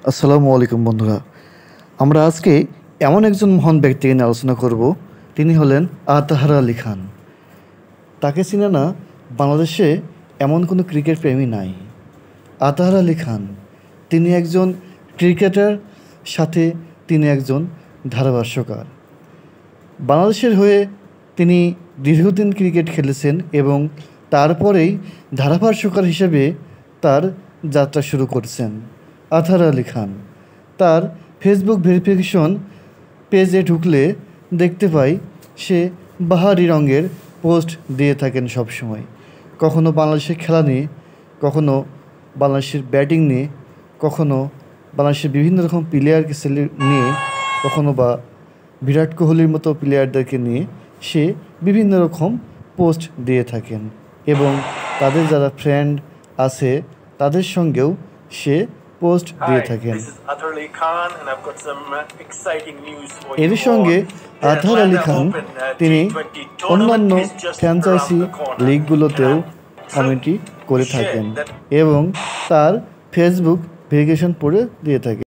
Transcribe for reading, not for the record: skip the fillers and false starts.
আসসালামু আলাইকুম বন্ধুরা। আমরা আজকে এমন একজন মহান ব্যক্তিকে নিয়ে আলোচনা করব। তিনি হলেন আতাহার আলী খান। তাকে চিনে না বাংলাদেশে এমন কোনো ক্রিকেট প্রেমী নাই। আতাহার আলী খান তিনি একজন ক্রিকেটার, সাথে তিনি একজন ধারাভাষ্যকার। বাংলাদেশের হয়ে তিনি দীর্ঘদিন ক্রিকেট খেলেছেন এবং তারপরেই ধারাভাষ্যকার হিসেবে তার যাত্রা শুরু করছেন। আতাহার আলী খান তার ফেসবুক ভেরিফিকেশন পেজে ঢুকলে দেখতে পাই সে বাহারি রঙের পোস্ট দিয়ে থাকেন সবসময়। কখনো বাংলাদেশের খেলা নিয়ে, কখনো বাংলাদেশের ব্যাটিং নিয়ে, কখনো বাংলাদেশের বিভিন্ন রকম প্লেয়ারকে নিয়ে, কখনো বা বিরাট কোহলির মতো প্লেয়ারদেরকে নিয়ে সে বিভিন্ন রকম পোস্ট দিয়ে থাকেন এবং তাদের যারা ফ্রেন্ড আছে তাদের সঙ্গেও সে পোস্ট দিয়ে থাকেন। এর সঙ্গে আতাহার আলী খান তিনি অন্যান্য ফ্র্যাঞ্চাইজি লিগগুলোতেও কমেন্ট্রি করে থাকেন এবং তার ফেসবুক ভেরিফিকেশন পড়ে দিয়ে থাকেন।